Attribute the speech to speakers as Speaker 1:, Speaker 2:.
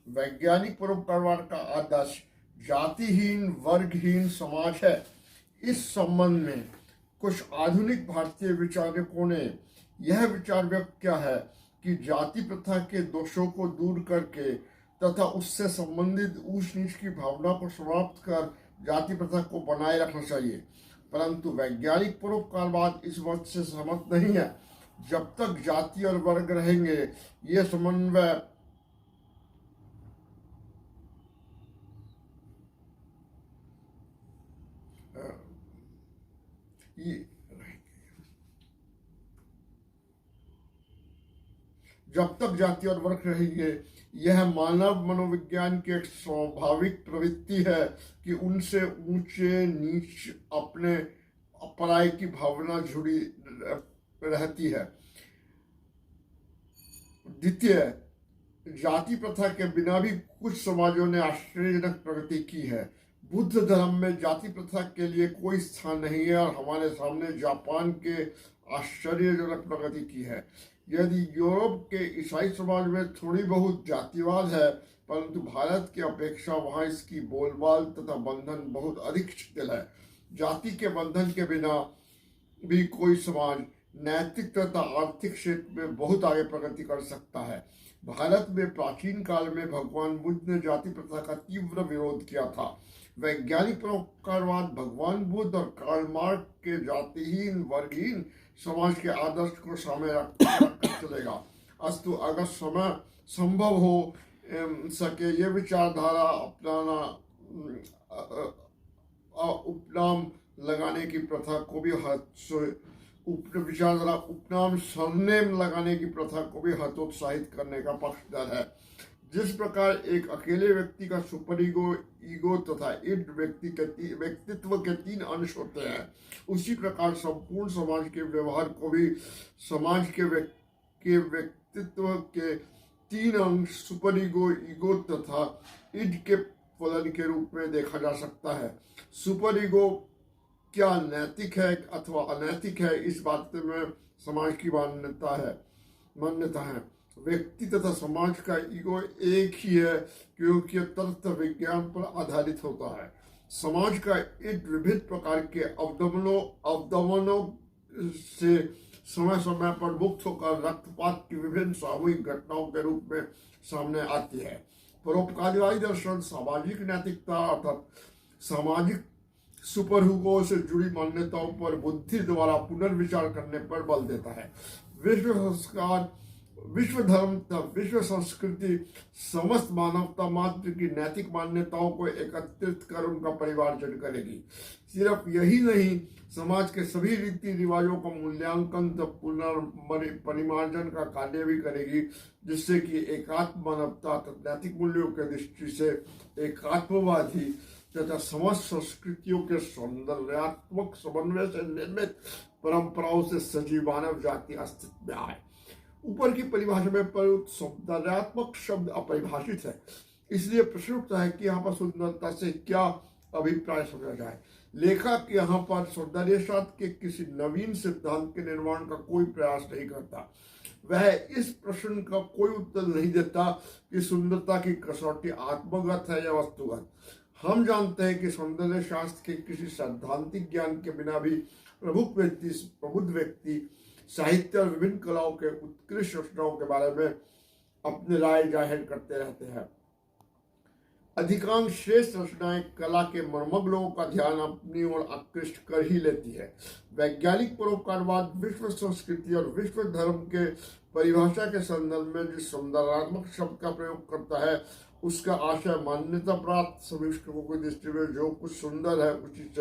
Speaker 1: वैज्ञानिक परोपकारवाद का आदर्श जातिहीन वर्गहीन समाज है। इस संबंध में कुछ आधुनिक भारतीय विचारकों ने यह विचार व्यक्त किया है कि जाति प्रथा के दोषों को दूर करके तथा उससे संबंधित ऊंच नीच की भावना को समाप्त कर जाति प्रथा को बनाए रखना चाहिए। परंतु वैज्ञानिक परोपकारवाद इस मत से सहमत नहीं है। जब तक जाति और वर्ग रहेंगे, ये समन्वय जब तक जाति और वर्ग रहेंगे, यह मानव मनोविज्ञान की एक स्वाभाविक प्रवृत्ति है कि उनसे ऊंचे नीच अपने पराई की भावना जुड़ी रहती है। द्वितीय, जाति प्रथा के बिना भी कुछ समाजों ने आश्चर्यजनक प्रगति की है। बुद्ध धर्म में जाति प्रथा के लिए कोई स्थान नहीं है और हमारे सामने जापान के आश्चर्यजनक प्रगति की है। यदि यूरोप के ईसाई समाज में थोड़ी बहुत जातिवाद है, परंतु भारत की अपेक्षा वहां इसकी बोलबाल तथा बंधन बहुत अधिक शिथिल है। जाति के बंधन के बिना भी कोई समाज नैतिक तथा आर्थिक क्षेत्र में बहुत आगे प्रगति कर सकता है। भारत में प्राचीन काल में भगवान बुद्ध ने जाति प्रथा का तीव्र विरोध किया था। वैज्ञानिक परोपकारवाद भगवान बुद्ध और कार्ल मार्क्स के जातिहीन वर्गहीन समाज के आदर्श को सामने रखकर चलेगा। अस्तु, अगर समय संभव हो सके ये विचारधारा अपनाना उपनाम लगाने की प्रथा को भी विचारधारा उपनाम सरनेम लगाने की प्रथा को भी हतोत्साहित करने का पक्षधर है। जिस प्रकार एक अकेले व्यक्ति का सुपर ईगो तथा इड व्यक्तित्व के 3 अंश होते हैं, उसी प्रकार संपूर्ण समाज के व्यवहार को भी समाज के व्यक्तित्व के 3 अंश सुपर ईगो तथा इड के फलन के रूप में देखा जा सकता है। सुपर ईगो क्या नैतिक है अथवा अनैतिक है, इस बात में समाज की मान्यता है। व्यक्ति तथा समाज का ईगो एक ही है, क्योंकि तर्क विज्ञान पर आधारित होता है। समाज का ईड विभिन्न प्रकार के अवदमनों से समय समय पर मुक्त होकर रक्तपात की विभिन्न सामूहिक घटनाओं के रूप में सामने आती है। परोपकारवादी दर्शन सामाजिक नैतिकता अर्थात सामाजिक सुपरहुगो से जुड़ी मान्यताओं पर बुद्धि द्वारा पुनर्विचार करने पर बल देता है। विश्व संस्कार, विश्व धर्म तथा विश्व संस्कृति समस्त मानवता मात्र की नैतिक मान्यताओं को एकत्रित कर उनका परिमार्जन करेगी। सिर्फ यही नहीं, समाज के सभी रीति रिवाजों का मूल्यांकन तथा परिमार्जन का कार्य भी करेगी, जिससे कि एकात्म मानवता तथा नैतिक मूल्यों के दृष्टि से एकात्मवादी तथा समस्त संस्कृतियों के सौंदर्यात्मक समन्वय से निर्मित परंपराओं से सजीव मानव जाति अस्तित्व में आए। ऊपर की परिभाषा में प्रयुक्त सौंदर्यात्मक शब्द अपरिभाषित है, इसलिए प्रश्न उठता है कि यहाँ पर सुंदरता से क्या अभिप्राय समझा जाए। लेखक यहाँ पर सौंदर्य शास्त्र के किसी नवीन सिद्धांत के निर्माण का कोई प्रयास नहीं करता। वह इस प्रश्न का कोई उत्तर नहीं देता कि सुंदरता की कसौटी आत्मगत है या वस्तुगत। हम जानते हैं कि सौंदर्य शास्त्र के किसी सैद्धांतिक ज्ञान के बिना भी प्रबुद्ध व्यक्ति साहित्य और विभिन्न कलाओं के उत्कृष्ट रचनाओं के बारे में अपनी राय जाहिर करते रहते हैं। अधिकांश श्रेष्ठ रचनाएं कला के मर्मज्ञों का ध्यान अपनी ओर आकृष्ट कर ही लेती है। वैज्ञानिक परोपकारवाद विश्व संस्कृति और विश्व धर्म के परिभाषा के संदर्भ में जिस सौंदर्यात्मक शब्द का प्रयोग करता है, उसका आशय मान्यता प्राप्त समीक्षकों की दृष्टि में जो कुछ सुंदर है उसी से